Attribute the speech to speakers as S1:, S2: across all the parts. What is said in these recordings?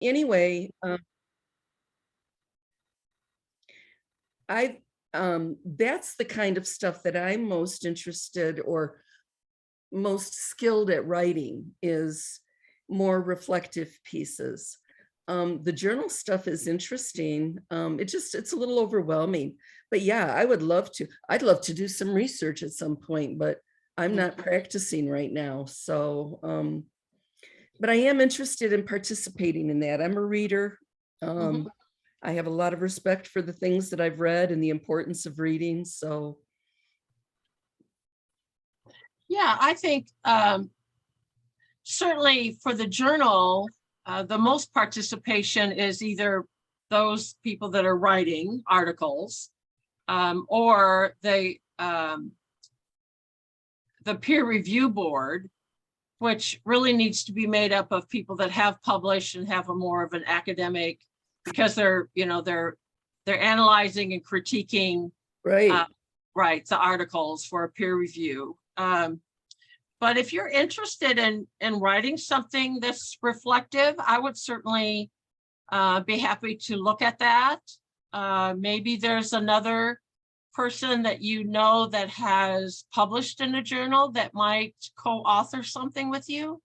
S1: anyway, that's the kind of stuff that I'm most interested or most skilled at writing, is more reflective pieces. The journal stuff is interesting. It's a little overwhelming, but yeah, I'd love to do some research at some point, but I'm not practicing right now. So, but I am interested in participating in that. I'm a reader. I have a lot of respect for the things that I've read and the importance of reading. So
S2: yeah, I think certainly for the journal, the most participation is either those people that are writing articles or the peer review board, which really needs to be made up of people that have published and have a more of an academic, because they're analyzing and critiquing
S1: right.
S2: right the articles for a peer review. But if you're interested in writing something that's reflective, I would certainly be happy to look at that. Maybe there's another person that you know that has published in a journal that might co-author something with you.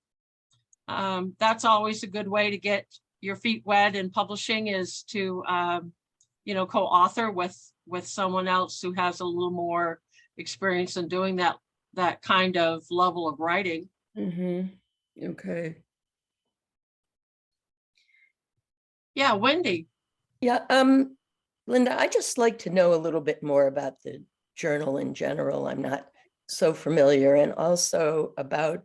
S2: That's always a good way to get your feet wet in publishing, is to co-author with someone else who has a little more experience in doing that kind of level of writing.
S1: Okay.
S2: Yeah, Wendy.
S3: Yeah, Linda, I just like to know a little bit more about the journal in general. I'm not so familiar, and also about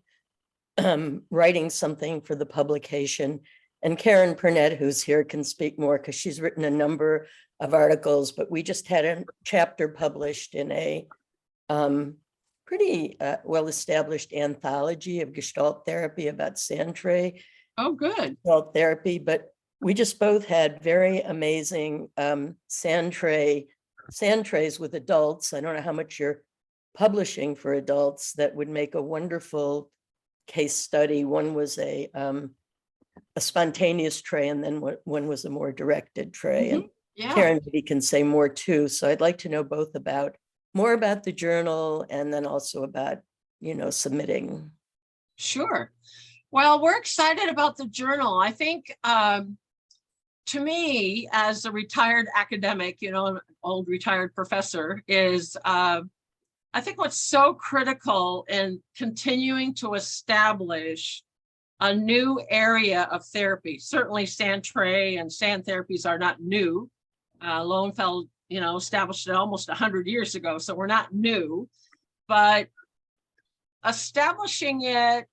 S3: writing something for the publication. And Karen Purnett, who's here, can speak more because she's written a number of articles, but we just had a chapter published in a pretty well-established anthology of Gestalt therapy about Sandtray.
S2: Oh, good.
S3: Gestalt therapy, but we just both had very amazing Sandtrays with adults. I don't know how much you're publishing for adults that would make a wonderful case study. One was a spontaneous tray, and then one was a more directed tray. And
S2: Yeah.
S3: Karen maybe can say more too. So I'd like to know both more about the journal, and then also about, submitting.
S2: Sure. Well, we're excited about the journal. I think to me, as a retired academic, an old retired professor, is I think what's so critical in continuing to establish a new area of therapy. Certainly Sandtray and sand therapies are not new. Lowenfeld, established it almost 100 years ago, so we're not new, but establishing it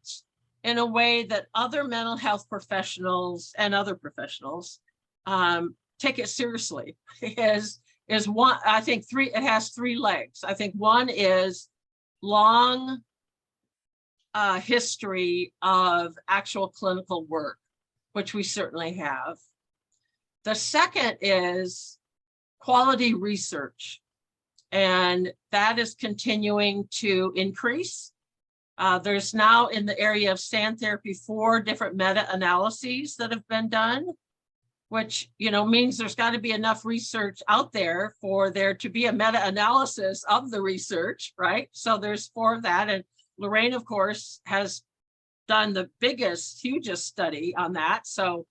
S2: in a way that other mental health professionals and other professionals take it seriously is one. I think it has three legs. I think one is long history of actual clinical work, which we certainly have. The second is quality research, and that is continuing to increase. There's now, in the area of sand therapy, 4 different meta-analyses that have been done, which means there's got to be enough research out there for there to be a meta-analysis of the research, right? So there's 4 of that, and Lorraine, of course, has done the hugest study on that. So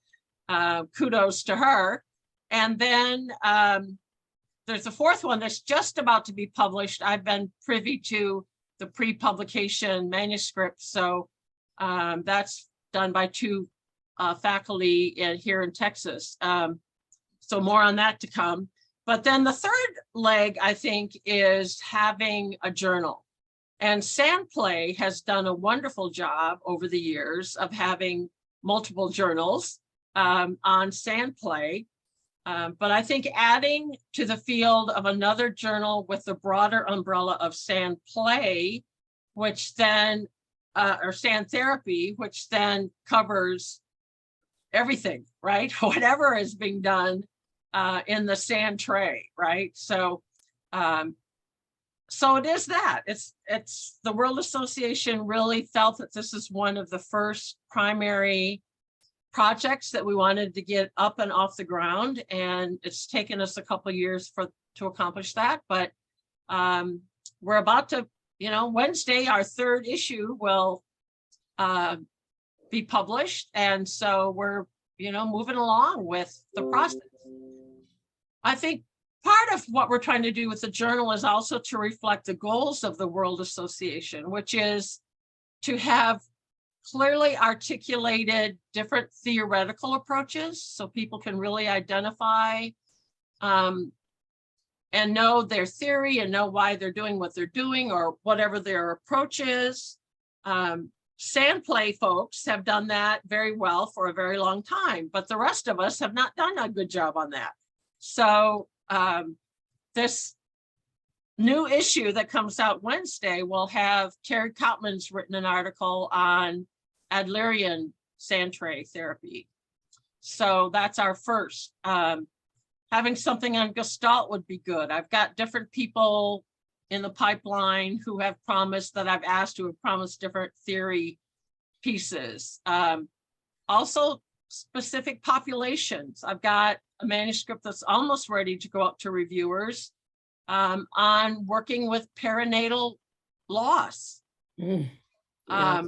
S2: kudos to her. And then there's a 4th one that's just about to be published. I've been privy to the pre-publication manuscript. So that's done by 2 faculty here in Texas. So more on that to come. But then the 3rd leg, I think, is having a journal. And Sandplay has done a wonderful job over the years of having multiple journals on Sandplay. But I think adding to the field of another journal with the broader umbrella of Sandplay, which then, or sand therapy, which then covers everything, right? Whatever is being done in the Sandtray, right? So, so it is that. It's the World Association really felt that this is one of the first primary projects that we wanted to get up and off the ground, and it's taken us a couple of years to accomplish that. But we're about to, Wednesday, our third issue will be published, and so we're moving along with the process. I think part of what we're trying to do with the journal is also to reflect the goals of the World Association, which is to have clearly articulated different theoretical approaches so people can really identify and know their theory and know why they're doing what they're doing or whatever their approach is. Sand play folks have done that very well for a very long time, but the rest of us have not done a good job on that. So this new issue that comes out Wednesday will have Terry Kottman's written an article on Adlerian sand tray therapy. So that's our first. Having something on Gestalt would be good. I've got different people in the pipeline who have promised that I've asked who have promised different theory pieces. Also specific populations. I've got a manuscript that's almost ready to go up to reviewers on working with perinatal loss.
S1: Yeah.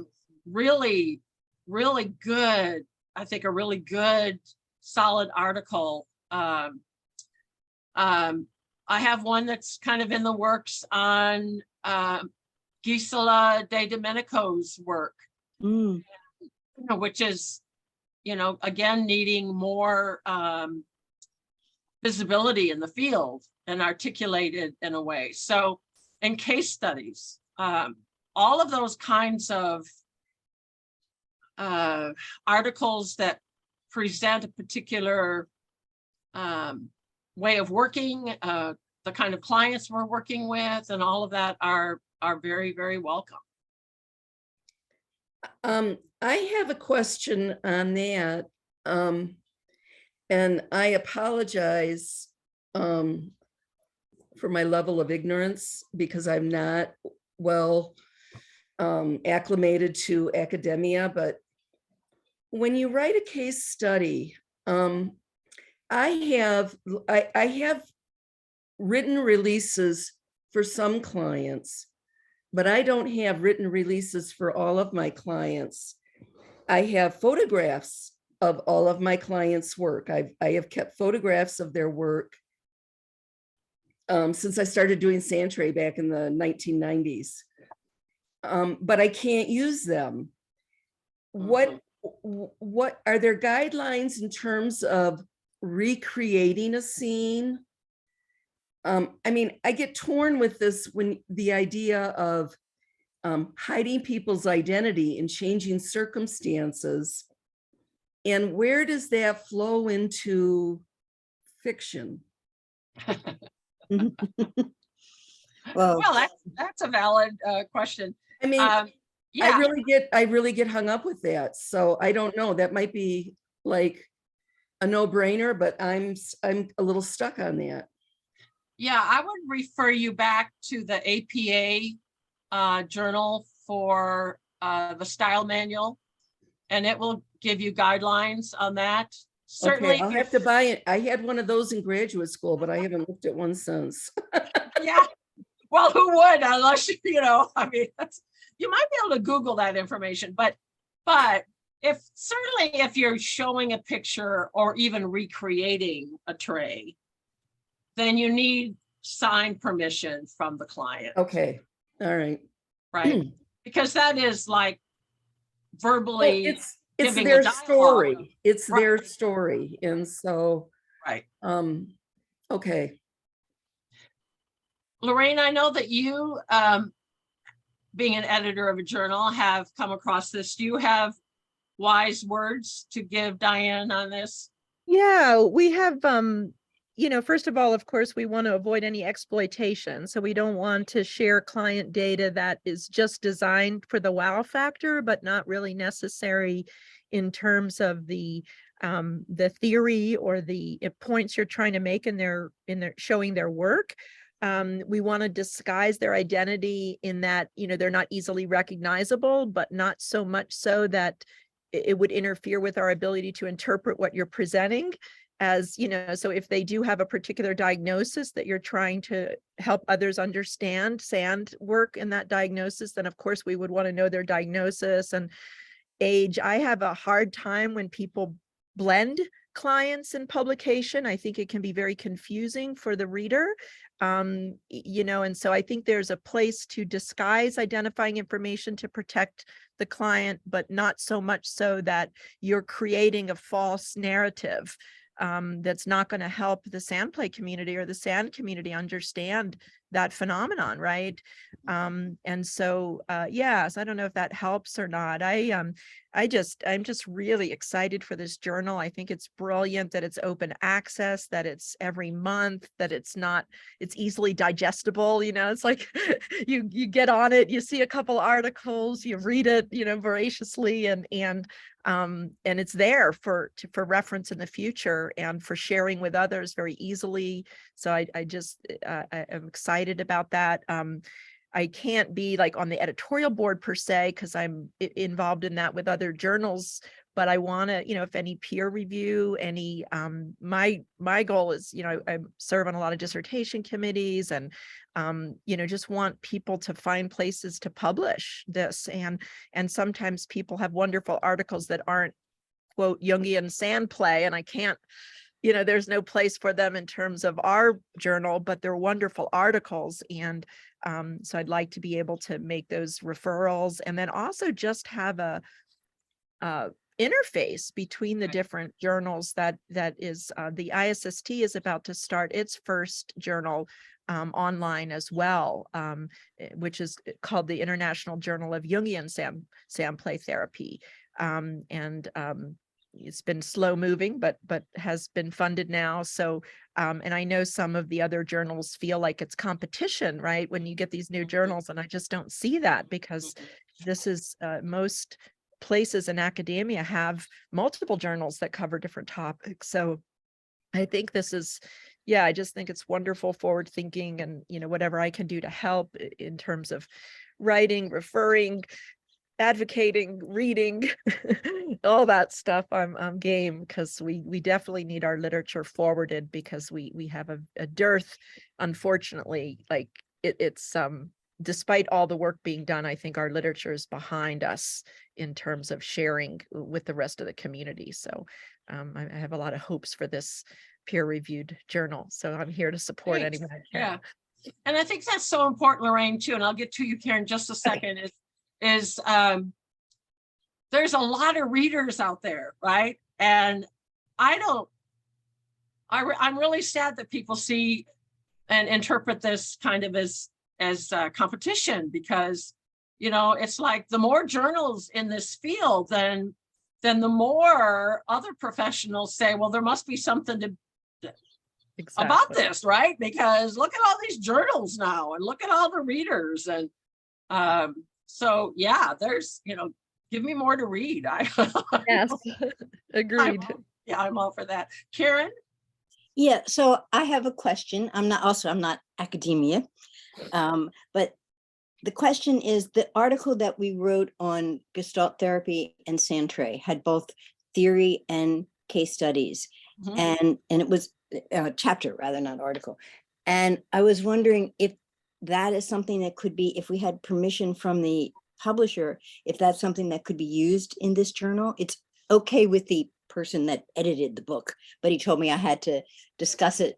S2: Really, really good. I think a really good, solid article. I have one that's kind of in the works on Gisela De Domenico's work, which is, again, needing more visibility in the field and articulated in a way. So, and case studies, all of those kinds of articles that present a particular way of working, the kind of clients we're working with, and all of that are very, very welcome.
S1: I have a question on that. And I apologize for my level of ignorance because I'm not well acclimated to academia, but when you write a case study, I have written releases for some clients, but I don't have written releases for all of my clients. I have photographs of all of my clients' work. I have kept photographs of their work since I started doing sand tray back in the 1990s. But I can't use them. What are there guidelines in terms of recreating a scene? I mean, I get torn with this when the idea of hiding people's identity and changing circumstances. And where does that flow into fiction?
S4: Well,
S2: that's a valid question.
S1: I mean,
S2: Yeah,
S1: I really get hung up with that. So I don't know, that might be like a no-brainer, but I'm a little stuck on that.
S2: yeah, I would refer you back to the APA journal for the style manual, and it will give you guidelines on that. Certainly,
S1: Okay, I'll have to buy it. I had one of those in graduate school, but I haven't looked at one since.
S2: yeah. Well, who would, unless I mean, you might be able to Google that information, but if you're showing a picture or even recreating a tray, then you need signed permission from the client.
S1: Okay, all right.
S2: Right? Because that is like verbally.
S1: It's
S2: giving a
S1: their
S2: dialogue.
S1: story. It's
S2: Right.
S1: their story. And so,
S2: Right.
S1: Okay.
S2: Lorraine, I know that you, being an editor of a journal, have come across this. Do you have wise words to give Diane on this?
S4: yeah, we have, first of all, of course, we want to avoid any exploitation. So we don't want to share client data that is just designed for the wow factor, but not really necessary in terms of the theory or the points you're trying to make in their showing their work. We want to disguise their identity in that, they're not easily recognizable, but not so much so that it would interfere with our ability to interpret what you're presenting. As you know, so if they do have a particular diagnosis that you're trying to help others understand SAND work in that diagnosis, then of course we would want to know their diagnosis and age. I have a hard time when people blend clients in publication. I think it can be very confusing for the reader. You know, and so I think there's a place to disguise identifying information to protect the client, but not so much so that you're creating a false narrative that's not going to help the sand play community or the sand community understand that phenomenon, right? And so, yes, I don't know if that helps or not. I'm just really excited for this journal. I think it's brilliant that it's open access, that it's every month, that it's easily digestible. You know, it's like you get on it, you see a couple articles, you read it, you know, voraciously, and it's there for reference in the future and for sharing with others very easily. So I am excited about that. I can't be like on the editorial board per se, because I'm involved in that with other journals, but I want to, you know, if any peer review, any, my goal is, you know, I serve on a lot of dissertation committees and, you know, just want people to find places to publish this. And sometimes people have wonderful articles that aren't, quote, Jungian sand play, and I can't, you know, there's no place for them in terms of our journal, but they're wonderful articles. And so I'd like to be able to make those referrals, and then also just have a interface between the different journals. That is the ISST is about to start its first journal online as well, which is called the International Journal of Jungian Sand Play Therapy. It's been slow moving, but has been funded now. So, and I know some of the other journals feel like it's competition, right? When you get these new journals, and I just don't see that, because this is most places in academia have multiple journals that cover different topics. So I think this is, yeah, I just think it's wonderful forward thinking, and, you know, whatever I can do to help in terms of writing, referring, advocating, reading, all that stuff, I'm game, because we definitely need our literature forwarded, because we have a dearth, unfortunately. Like it's despite all the work being done, I think our literature is behind us in terms of sharing with the rest of the community. So I have a lot of hopes for this peer-reviewed journal. So I'm here to support
S2: Thanks.
S4: anyone I
S2: Yeah.
S4: can.
S2: And I think that's so important, Lorraine, too. And I'll get to you, Karen, in just a second. Is there's a lot of readers out there, right? And I'm really sad that people see and interpret this kind of as competition, because, you know, it's like the more journals in this field, then the more other professionals say, well, there must be something to about this, right? Because look at all these journals now, and look at all the readers. And so, yeah, there's, you know, give me more to read.
S4: Yes, agreed.
S2: I'm all for that. Karen?
S5: Yeah, so I have a question. I'm not academia, but the question is, the article that we wrote on Gestalt therapy and sand tray had both theory and case studies, and it was a chapter rather, not article. And I was wondering if that is something that could be, if we had permission from the publisher, if that's something that could be used in this journal. It's okay with the person that edited the book, but he told me I had to discuss it,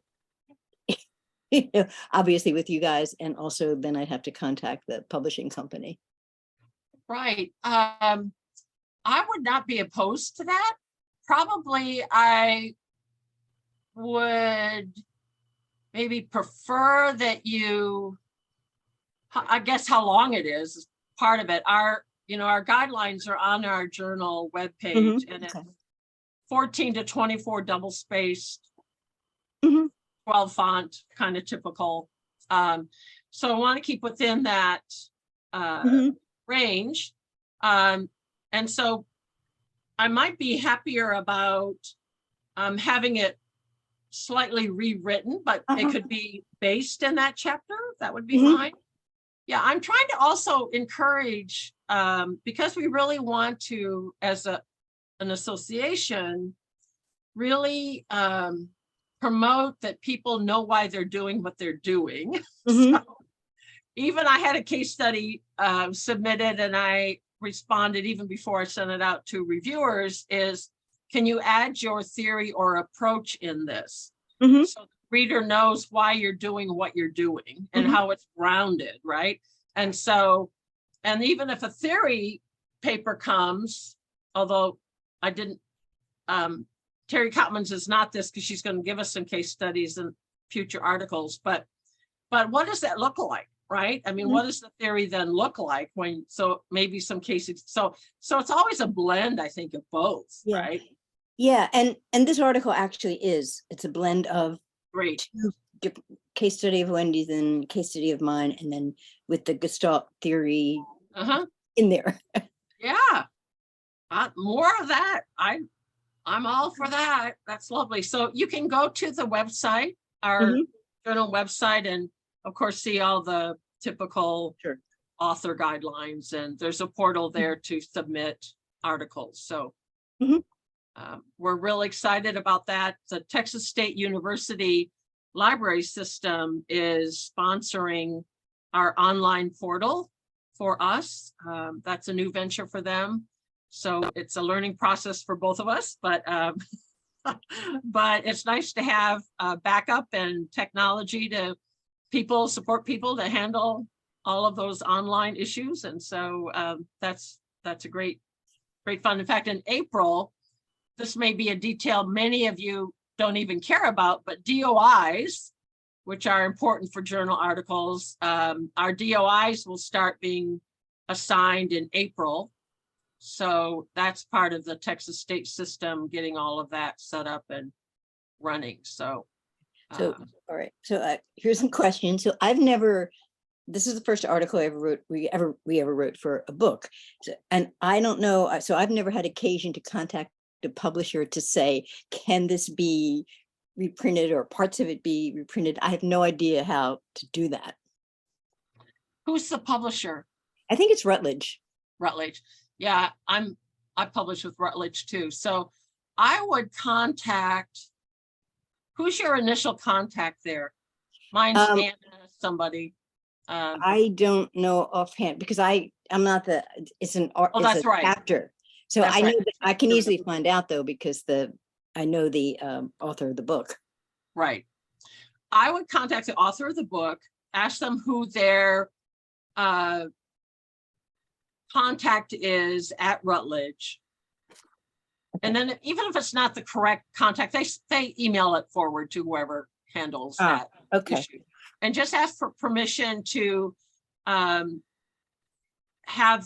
S5: you know, obviously with you guys, and also then I'd have to contact the publishing company.
S2: Right. I would not be opposed to that. Probably I would maybe prefer that you, I guess how long it is part of it. Our guidelines are on our journal webpage, and it's 14 to 24 double spaced, 12 font, kind of typical. So I want to keep within that range. And so I might be happier about having it slightly rewritten, but it could be based in that chapter. That would be fine. Yeah, I'm trying to also encourage, because we really want to, as a an association, really promote that people know why they're doing what they're doing.
S5: Mhm.
S2: So even I had a case study submitted, and I responded even before I sent it out to reviewers is, can you add your theory or approach in this?
S5: Mhm.
S2: So the reader knows why you're doing what you're doing and
S5: Mhm.
S2: how it's grounded, right? And so, and even if a theory paper comes, although I didn't, Terry Cotmans is not this because she's going to give us some case studies and future articles, but what does that look like? Right? I mean,
S5: Mhm.
S2: what does the theory then look like when, so maybe some cases, so it's always a blend, I think, of both,
S5: Yeah.
S2: right?
S5: Yeah, and this article actually it's a blend of
S2: Great.
S5: case study of Wendy's and case study of mine, and then with the Gestalt theory
S2: Uh-huh.
S5: in there.
S2: Yeah. More of that. I'm all for that. That's lovely. So you can go to the website, our
S5: Mhm.
S2: journal website, and of course, see all the typical
S5: Sure.
S2: author guidelines. And there's a portal there to submit articles. So
S5: Mhm.
S2: we're really excited about that. The Texas State University library system is sponsoring our online portal for us. That's a new venture for them. So it's a learning process for both of us, but but it's nice to have backup and technology to support people to handle all of those online issues. And so that's a great fun. In fact, in April, this may be a detail many of you don't even care about, but DOIs, which are important for journal articles, our DOIs will start being assigned in April. So that's part of the Texas state system, getting all of that set up and running. So,
S5: So, all right. So here's some questions. So this is the first article I ever wrote, we ever wrote for a book. So, and I don't know, so I've never had occasion to contact the publisher to say, can this be reprinted or parts of it be reprinted? I have no idea how to do that.
S2: who's the publisher?
S5: I think it's Rutledge.
S2: Rutledge. Yeah, I publish with Rutledge too. So I would contact, who's your initial contact there? Mine's Anna, somebody.
S5: I don't know offhand because I'm not it's an art,
S2: Oh,
S5: it's
S2: that's
S5: a
S2: right.
S5: chapter. So
S2: That's
S5: I know
S2: right.
S5: that I can easily find out though, because I know the author of the book.
S2: Right. I would contact the author of the book, ask them who their contact is at Rutledge. And then even if it's not the correct contact, they email it forward to whoever handles that
S5: Okay.
S2: issue. And just ask for permission to have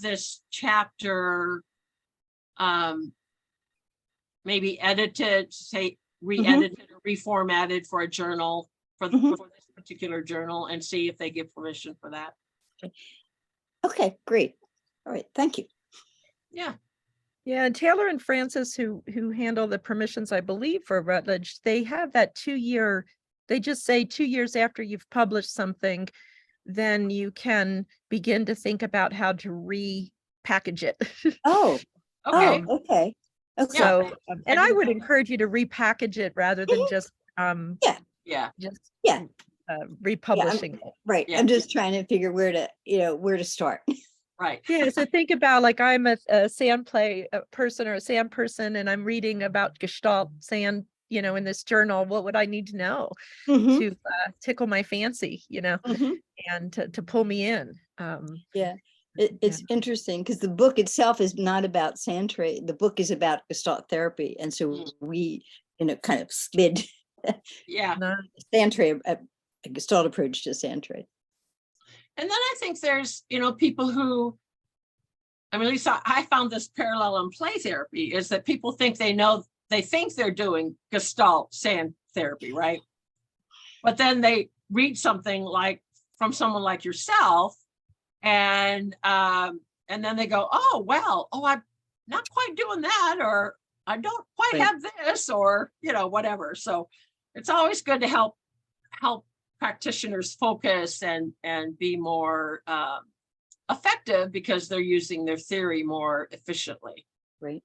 S2: this chapter maybe edited, say re-edited or reformatted for a journal, for this particular journal, and see if they give permission for that.
S5: Okay, great. All right, thank you.
S2: Yeah.
S4: Yeah, and Taylor and Francis, who handle the permissions, I believe, for Rutledge, they have that 2-year, they just say 2 years after you've published something, then you can begin to think about how to repackage it.
S5: Oh,
S2: Okay.
S5: okay. Okay.
S4: So, and I would encourage you to repackage it rather than just
S2: Yeah.
S4: republishing it.
S5: Right.
S2: Yeah.
S5: I'm just trying to figure where to start.
S2: Right.
S4: Yeah, so think about, like, I'm a sand play person or a sand person, and I'm reading about Gestalt sand, in this journal. What would I need to know to tickle my fancy, and to pull me in?
S5: Yeah. It's interesting because the book itself is not about sand trade. The book is about Gestalt therapy. And so we, kind of slid sand trade, a Gestalt approach to sand trade.
S2: And then I think there's, people who, I mean, at least I found this parallel in play therapy, is that people think they think they're doing Gestalt sand therapy, right? But then they read something like from someone like yourself, and then they go, oh, well, I'm not quite doing that, or I don't quite have this, or, whatever. So it's always good to help practitioners focus and be more effective because they're using their theory more efficiently.
S5: Right.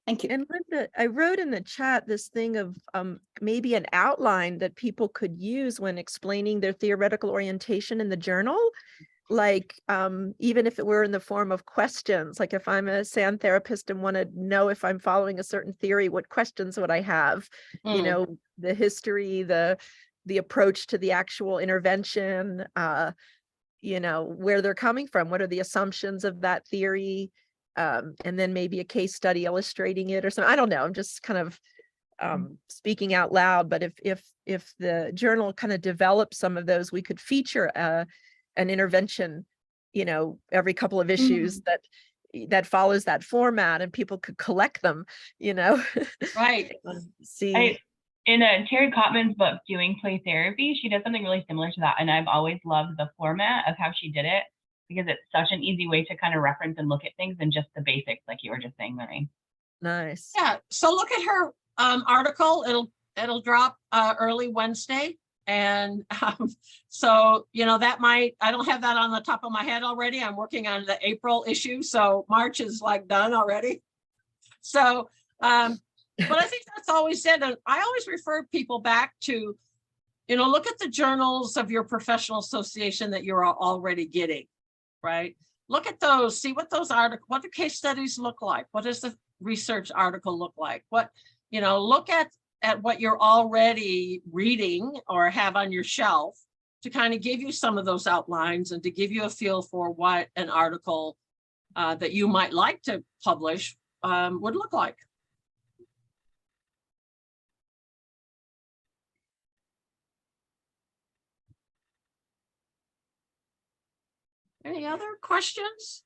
S5: Thank you.
S4: And Linda, I wrote in the chat this thing of maybe an outline that people could use when explaining their theoretical orientation in the journal. Like even if it were in the form of questions, like if I'm a sand therapist and want to know if I'm following a certain theory, what questions would I have? You
S2: Mm.
S4: know, the history, the approach to the actual intervention, you know, where they're coming from, what are the assumptions of that theory, and then maybe a case study illustrating it or something. I don't know. I'm just kind of speaking out loud. But if the journal kind of develops some of those, we could feature an intervention, you know, every couple of issues that follows that format, and people could collect them, you know.
S2: Right.
S4: See.
S6: In Terry Cotman's book, Doing Play Therapy, she does something really similar to that. And I've always loved the format of how she did it because it's such an easy way to kind of reference and look at things and just the basics, like you were just saying, Lorraine.
S4: Nice.
S2: Yeah. So look at her article. It'll drop early Wednesday. And so, you know, that might, I don't have that on the top of my head already. I'm working on the April issue. So March is like done already. So, but I think that's always it. And I always refer people back to, you know, look at the journals of your professional association that you're already getting, right? Look at those, see what those articles, what do case studies look like? What does the research article look like? What, you know, look at what you're already reading or have on your shelf to kind of give you some of those outlines and to give you a feel for what an article that you might like to publish would look like. Any other questions?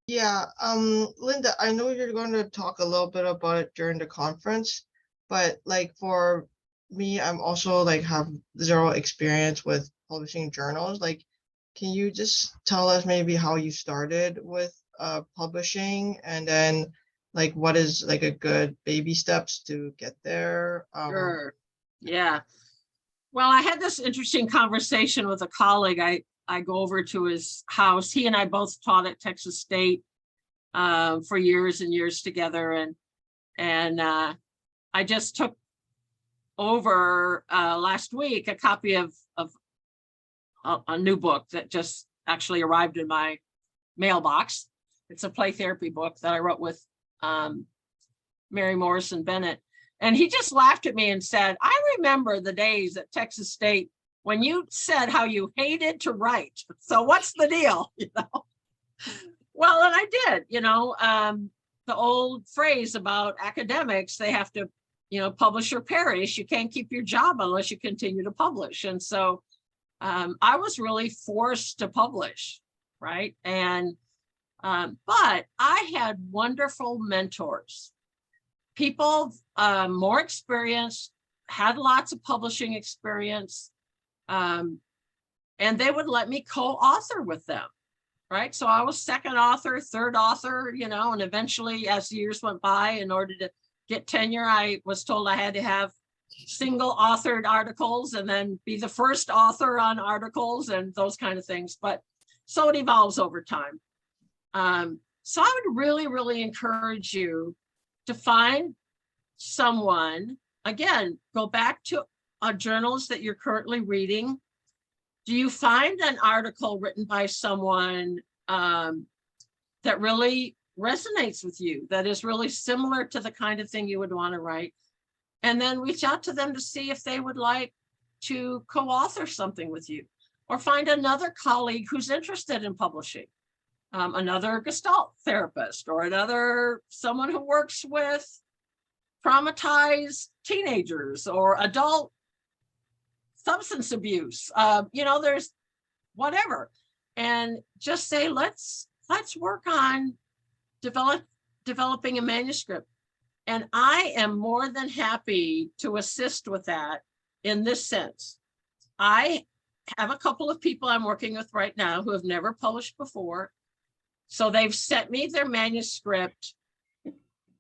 S7: Yeah, Linda, I know you're going to talk a little bit about it during the conference, but like for me, I'm also like have zero experience with publishing journals. Like, can you just tell us maybe how you started with publishing, and then like what is like a good baby steps to get there?
S2: Sure. Yeah. Well, I had this interesting conversation with a colleague. I go over to his house. He and I both taught at Texas State for years and years together. And I just took over last week a copy of a new book that just actually arrived in my mailbox. It's a play therapy book that I wrote with Mary Morrison Bennett. And he just laughed at me and said, I remember the days at Texas State when you said how you hated to write. So what's the deal? You know? Well, and I did, you know, the old phrase about academics, they have to, you know, publish or perish. You can't keep your job unless you continue to publish. And so I was really forced to publish, right? And but I had wonderful mentors, people more experienced, had lots of publishing experience, and they would let me co-author with them, right? So I was second author, third author, you know, and eventually as years went by, in order to get tenure, I was told I had to have single authored articles and then be the first author on articles and those kind of things. But so it evolves over time. So I would really, really encourage you to find someone, again, go back to journals that you're currently reading. Do you find an article written by someone that really resonates with you, that is really similar to the kind of thing you would want to write? And then reach out to them to see if they would like to co-author something with you, or find another colleague who's interested in publishing. Another Gestalt therapist, or another someone who works with traumatized teenagers or adult substance abuse. You know, there's whatever, and just say, let's work on developing a manuscript. And I am more than happy to assist with that in this sense. I have a couple of people I'm working with right now who have never published before. So they've sent me their manuscript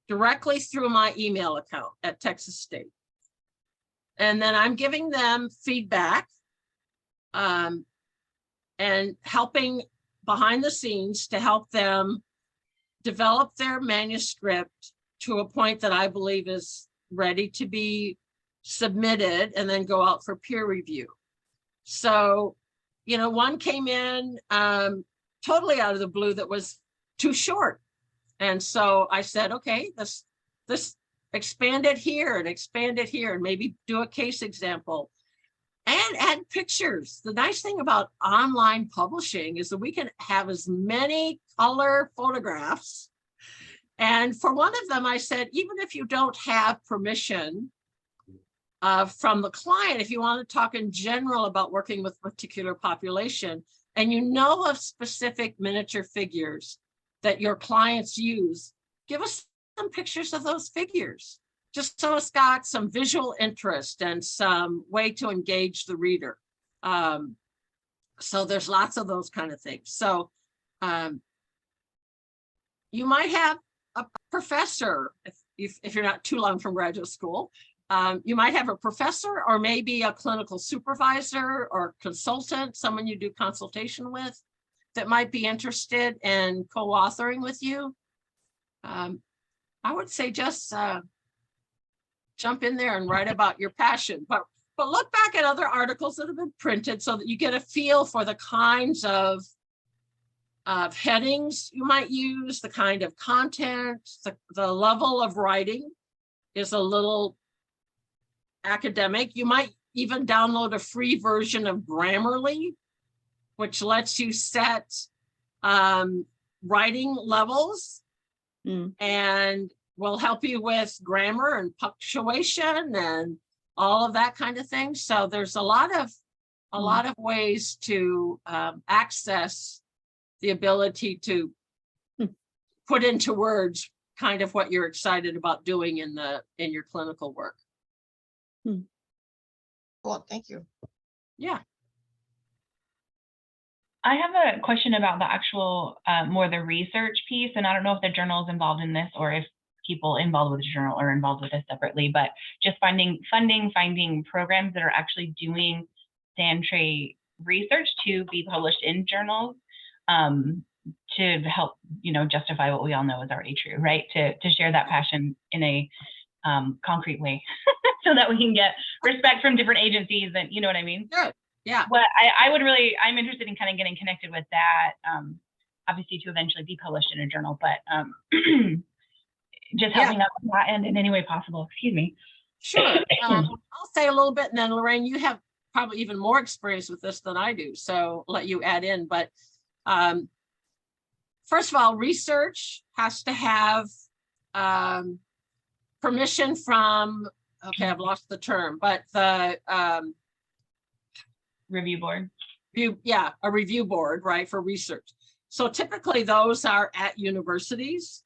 S2: directly through my email account at Texas State. And then I'm giving them feedback and helping behind the scenes to help them develop their manuscript to a point that I believe is ready to be submitted and then go out for peer review. So, one came in totally out of the blue that was too short. And so I said, okay, let's expand it here and expand it here and maybe do a case example and add pictures. The nice thing about online publishing is that we can have as many color photographs. And for one of them, I said, even if you don't have permission from the client, if you want to talk in general about working with a particular population, and you know of specific miniature figures that your clients use, give us some pictures of those figures, just so it's got some visual interest and some way to engage the reader. So there's lots of those kind of things. So you might have a professor, if you're not too long from graduate school, you might have a professor or maybe a clinical supervisor or consultant, someone you do consultation with that might be interested in co-authoring with you. I would say just jump in there and write about your passion, but look back at other articles that have been printed so that you get a feel for the kinds of headings you might use, the kind of content, the level of writing is a little academic. You might even download a free version of Grammarly, which lets you set writing levels and will help you with grammar and punctuation and all of that kind of thing. So there's a lot of ways to access the ability to put into words kind of what you're excited about doing in your clinical work.
S7: Well, thank you.
S2: Yeah.
S6: I have a question about the actual, more the research piece, and I don't know if the journal is involved in this or if people involved with the journal are involved with this separately, but just finding programs that are actually doing Santry research to be published in journals to help, justify what we all know is already true, right? To share that passion in a concrete way so that we can get respect from different agencies and you know what I mean?
S2: Good. Yeah.
S6: What I'm interested in kind of getting connected with that, obviously to eventually be published in a journal, but just helping out with that end in any way possible. Excuse me.
S2: Sure. I'll say a little bit and then Lorraine, you have probably even more experience with this than I do, so I'll let you add in. But first of all, research has to have permission from, okay, I've lost the term, but the
S6: review board.
S2: A review board, right, for research. So typically those are at universities.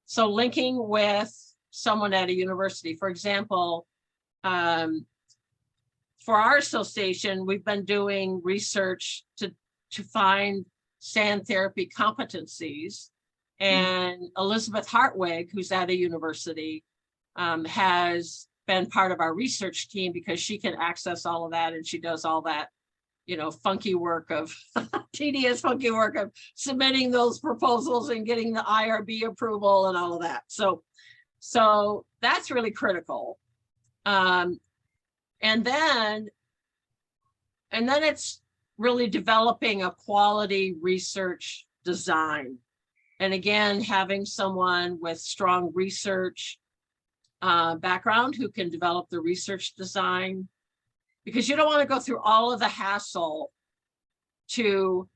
S2: So linking with someone at a university, for example, for our association, we've been doing research to find sand therapy competencies. And Elizabeth Hartwig, who's at a university, has been part of our research team because she can access all of that and she does all that, funky work of tedious funky work of submitting those proposals and getting the IRB approval and all of that. So that's really critical. And then it's really developing a quality research design. And again, having someone with strong research background who can develop the research design, because you don't want to go through all of the hassle to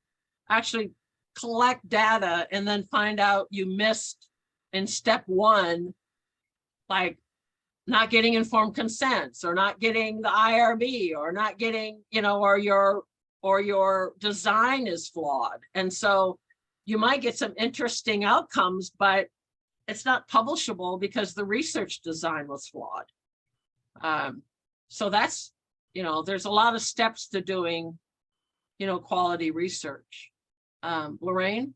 S2: actually collect data and then find out you missed in step one, like not getting informed consents or not getting the IRB or not getting, or your design is flawed. And so you might get some interesting outcomes, but it's not publishable because the research design was flawed. So that's, there's a lot of steps to doing, quality research. Lorraine?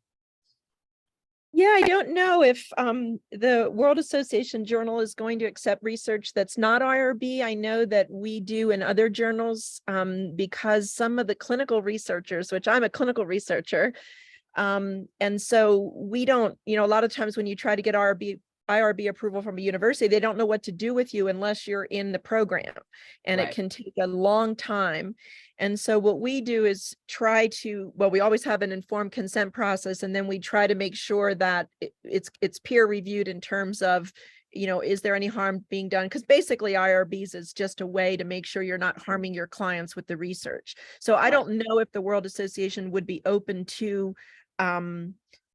S4: Yeah, I don't know if the World Association Journal is going to accept research that's not IRB. I know that we do in other journals because some of the clinical researchers, which I'm a clinical researcher, And so we don't, you know, a lot of times when you try to get IRB approval from a university, they don't know what to do with you unless you're in the program, and it
S2: Right.
S4: can take a long time. And so what we do is try to, well, we always have an informed consent process, and then we try to make sure that it's peer reviewed in terms of, you know, is there any harm being done? Because basically IRBs is just a way to make sure you're not harming your clients with the research. So I
S2: Right.
S4: don't know if the World Association would be open to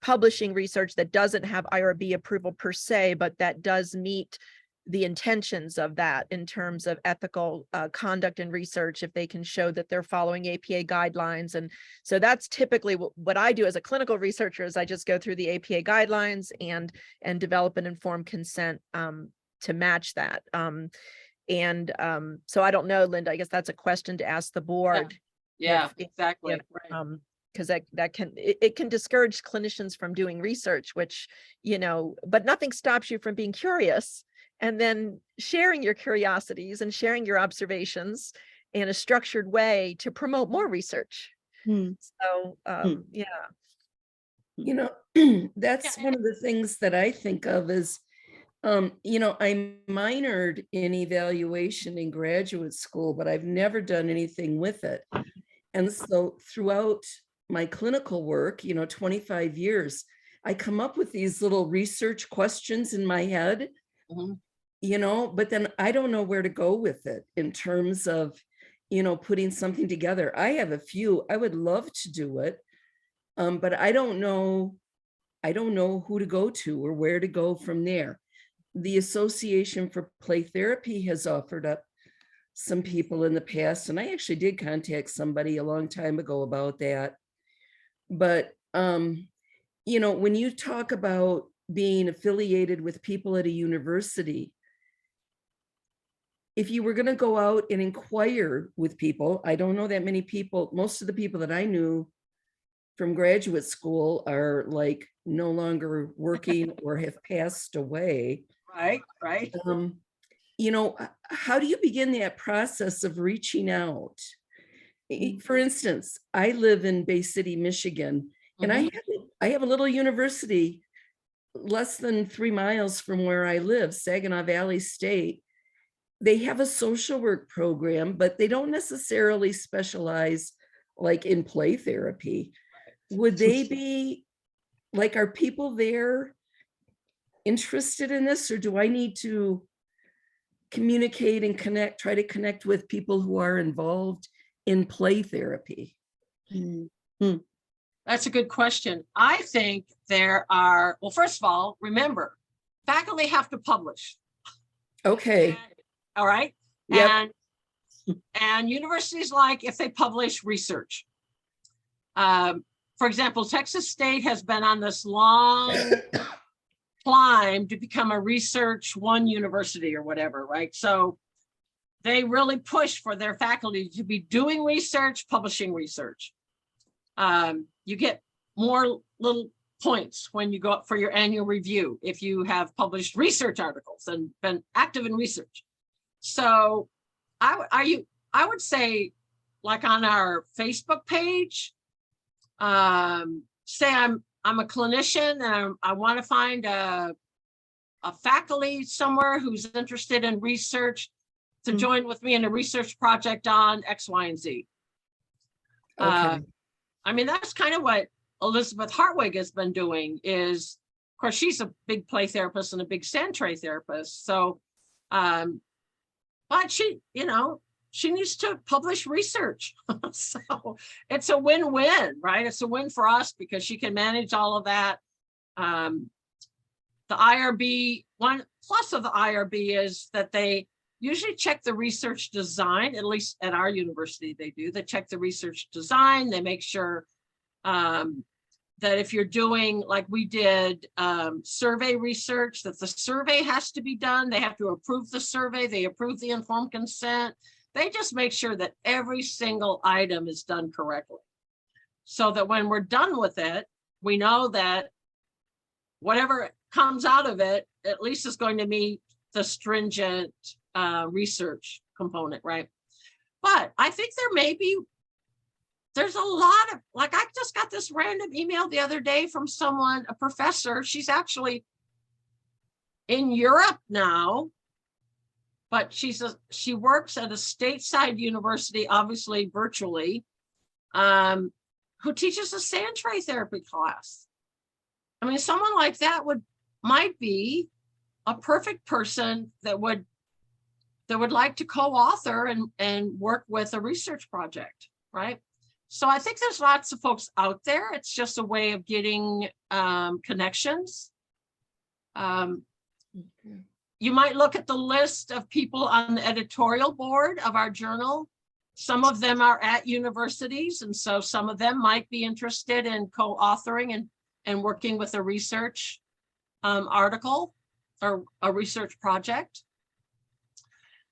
S4: publishing research that doesn't have IRB approval per se, but that does meet the intentions of that in terms of ethical conduct and research, if they can show that they're following APA guidelines. And so that's typically what I do as a clinical researcher, is I just go through the APA guidelines and develop an informed consent to match that. So I don't know, Linda, I guess that's a question to ask the board.
S2: Yeah,
S4: if-
S2: exactly.
S4: if,
S2: Right.
S4: because that can, it can discourage clinicians from doing research, which, you know, but nothing stops you from being curious and then sharing your curiosities and sharing your observations in a structured way to promote more research.
S5: Hmm.
S4: So,
S5: Hmm.
S4: yeah.
S1: You know, that's
S2: Yeah,
S1: one of the things that I think of is, you know, I minored in evaluation in graduate school, but I've never done anything with it. And so throughout my clinical work, you know, 25 years, I come up with these little research questions in my head,
S2: Mhm.
S1: you know, but then I don't know where to go with it in terms of, you know, putting something together. I have a few, I would love to do it, but I don't know who to go to or where to go from there. The Association for Play Therapy has offered up some people in the past, and I actually did contact somebody a long time ago about that. But you know, when you talk about being affiliated with people at a university, if you were going to go out and inquire with people, I don't know that many people, most of the people that I knew from graduate school are like no longer working or have passed away.
S2: Right, right.
S1: You know, how do you begin that process of reaching out? For instance, I live in Bay City, Michigan, and
S2: Mhm.
S1: I have a little university less than 3 miles from where I live, Saginaw Valley State. They have a social work program, but they don't necessarily specialize like in play therapy. Would they be like, are people there interested in this, or do I need to communicate and try to connect with people who are involved in play therapy?
S2: That's a good question. I think there are, well, first of all, remember, faculty have to publish.
S1: Okay.
S2: All right.
S1: Yep.
S2: And universities like if they publish research. For example, Texas State has been on this long climb to become a research one university or whatever, right? So they really push for their faculty to be doing research, publishing research. You get more little points when you go up for your annual review if you have published research articles and been active in research. So I would say, like on our Facebook page, say I'm a clinician and I want to find a faculty somewhere who's interested in research to join with me in a research project on X, Y, and Z.
S1: Okay.
S2: I mean, that's kind of what Elizabeth Hartwig has been doing is, of course, she's a big play therapist and a big sand tray therapist. So, but she, you know, she needs to publish research. So it's a win-win, right? It's a win for us because she can manage all of that. The IRB, one plus of the IRB is that they usually check the research design, at least at our university they do. They check the research design. They make sure that if you're doing, like we did, survey research, that the survey has to be done. They have to approve the survey. They approve the informed consent. They just make sure that every single item is done correctly. So that when we're done with it, we know that whatever comes out of it, at least is going to meet the stringent research component, right? But I think there may be there's a lot of, like, I just got this random email the other day from someone, a professor. She's actually in Europe now, but she works at a stateside university, obviously virtually, who teaches a sand tray therapy class. I mean, someone like that might be a perfect person that would like to co-author and work with a research project, right? So I think there's lots of folks out there. It's just a way of getting connections. You might look at the list of people on the editorial board of our journal. Some of them are at universities, and so some of them might be interested in co-authoring and working with a research article or a research project.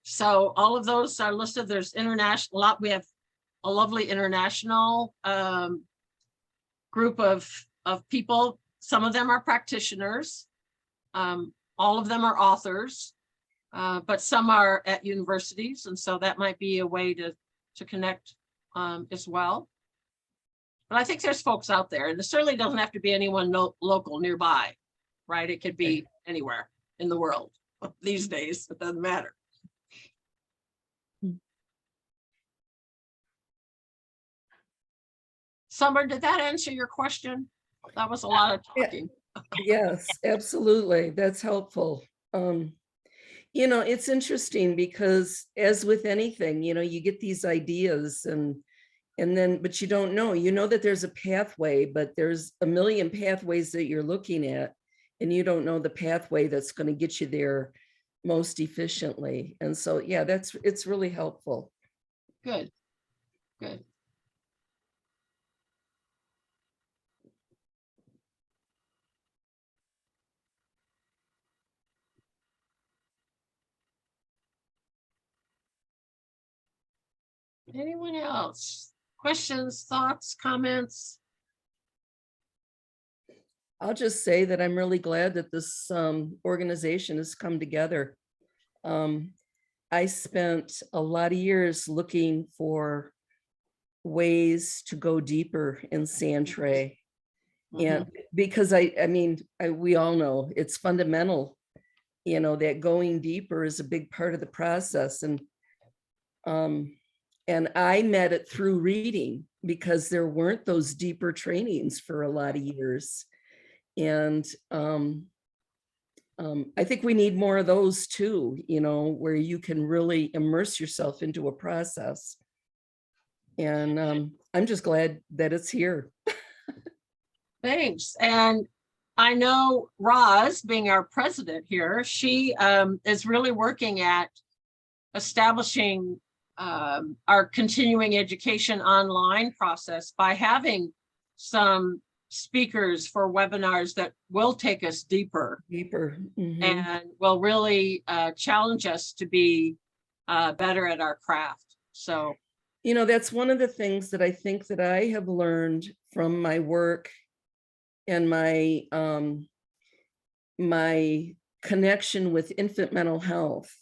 S2: So all of those are listed. There's international, we have a lovely international group of people. Some of them are practitioners. All of them are authors, but some are at universities. And so that might be a way to connect as well. But I think there's folks out there, and it certainly doesn't have to be anyone local nearby, right? It could be anywhere in the world these days. It doesn't matter. Summer, did that answer your question? That was a lot of talking.
S1: Yes, absolutely. That's helpful. You know, it's interesting because as with anything, you know, you get these ideas and then, but you don't know, you know that there's a pathway, but there's a million pathways that you're looking at, and you don't know the pathway that's going to get you there most efficiently. And so, yeah, it's really helpful.
S2: Good, good. Anyone else? Questions, thoughts, comments?
S1: I'll just say that I'm really glad that this organization has come together. I spent a lot of years looking for ways to go deeper in sand tray. And because I mean, we all know it's fundamental, you know, that going deeper is a big part of the process. And I met it through reading because there weren't those deeper trainings for a lot of years. And I think we need more of those too, you know, where you can really immerse yourself into a process. And I'm just glad that it's here.
S2: Thanks. And I know Roz, being our president here, she is really working at establishing our continuing education online process by having some speakers for webinars that will take us deeper and will really challenge us to be better at our craft. So,
S1: you know, that's one of the things that I think that I have learned from my work and my my connection with infant mental health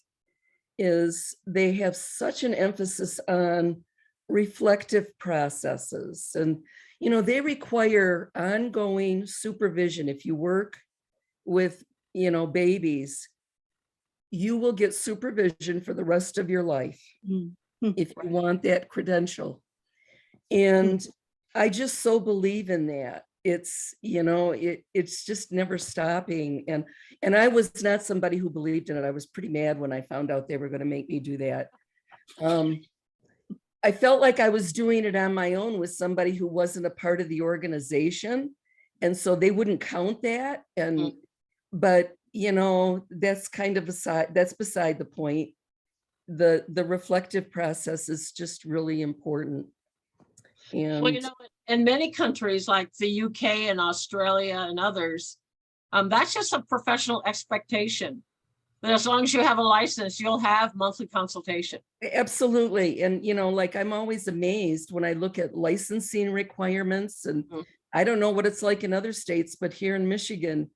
S1: is they have such an emphasis on reflective processes. And, you know, they require ongoing supervision. If you work with, you know, babies, you will get supervision for the rest of your life if you want that credential. And I just so believe in that. It's, you know, it's just never stopping. And I was not somebody who believed in it. I was pretty mad when I found out they were going to make me do that. I felt like I was doing it on my own with somebody who wasn't a part of the organization. And so they wouldn't count that. And, but, you know, that's kind of that's beside the point. The reflective process is just really important. And
S2: well, you know, in many countries like the UK and Australia and others, that's just a professional expectation. But as long as you have a license, you'll have monthly consultation.
S1: Absolutely. And, you know, like I'm always amazed when I look at licensing requirements, and I don't know what it's like in other states, but here in Michigan,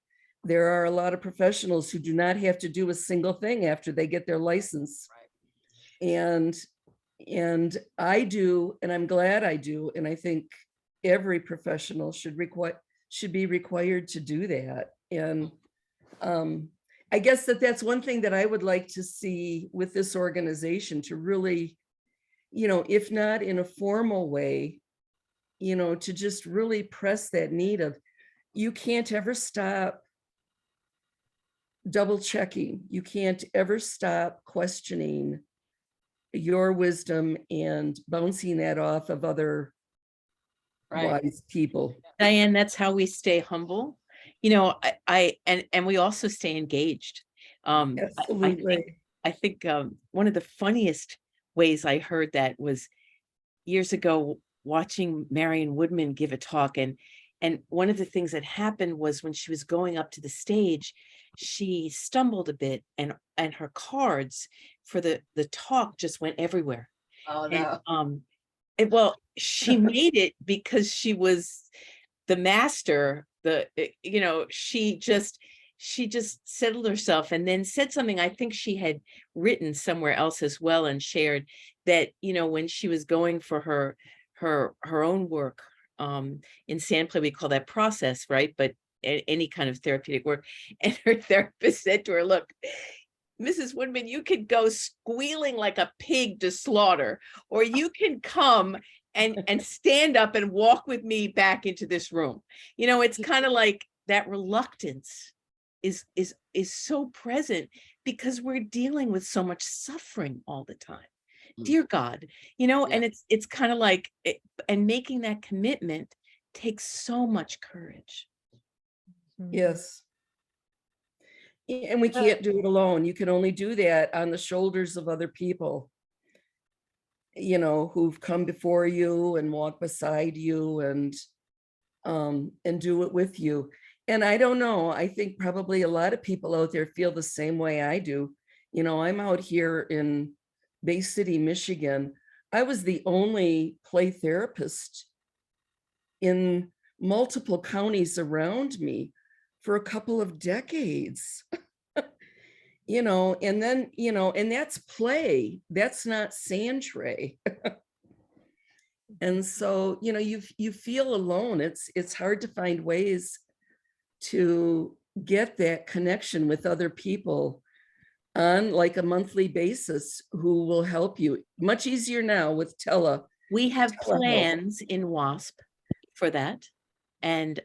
S1: there are a lot of professionals who do not have to do a single thing after they get their license. Right. And And I do, and I'm glad I do. And I think every professional should be required to do that. And I guess that's one thing that I would like to see with this organization, to really, if not in a formal way, to just really press that need of, you can't ever stop double checking. You can't ever stop questioning your wisdom and bouncing that off of other
S2: Right.
S1: wise people.
S8: Diane, that's how we stay humble. And we also stay engaged.
S1: Absolutely.
S8: I think one of the funniest ways I heard that was years ago, watching Marion Woodman give a talk. And one of the things that happened was when she was going up to the stage, she stumbled a bit, and her cards for the talk just went everywhere.
S2: Oh,
S8: And well, she made it because she was the master. She just settled herself, and then said something I think she had written somewhere else as well, and shared that, when she was going for her own work, in Sandplay, we call that process, right? But any kind of therapeutic work. And her therapist said to her, look, Mrs. Woodman, you could go squealing like a pig to slaughter, or you can come and stand up and walk with me back into this room. It's kind of like that reluctance is so present because we're dealing with so much suffering all the time. Dear God, and it's kind of like and making that commitment takes so much courage.
S1: Yes. And we can't do it alone. You can only do that on the shoulders of other people, who've come before you and walk beside you and do it with you. And I don't know, I think probably a lot of people out there feel the same way I do. I'm out here in Bay City, Michigan. I was the only play therapist in multiple counties around me for a couple of decades. And then, and that's play, that's not sand tray. And so, you feel alone. It's hard to find ways to get that connection with other people on like a monthly basis who will help you. Much easier now with
S8: We have
S1: telehealth.
S8: plans in WASP for that. And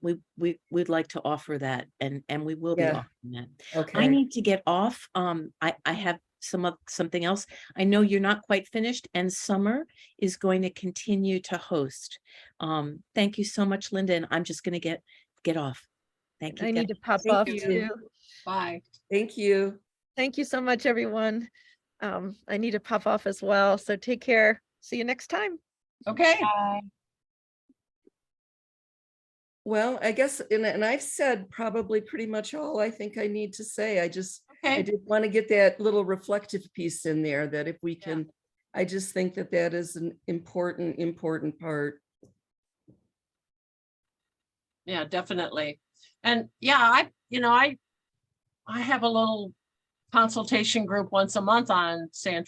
S8: we'd like to offer that, and we will be
S1: Yeah.
S8: offering that.
S1: Okay.
S8: I need to get off. I have something else. I know you're not quite finished, and Summer is going to continue to host. Thank you so much, Linda, and I'm just going to get off. Thank you.
S4: I need to pop
S1: Thank
S4: off
S1: you.
S4: too.
S2: Bye.
S1: Thank you.
S4: Thank you so much, everyone. I need to pop off as well. So take care. See you next time.
S2: Okay.
S6: Bye.
S1: Well, I guess, and I've said probably pretty much all I think I need to say. I
S2: Okay.
S1: did want to get that little reflective piece in there, that if we
S2: Yeah.
S1: can, I just think that is an important part.
S2: Yeah, definitely. And yeah, I have a little consultation group once a month on sand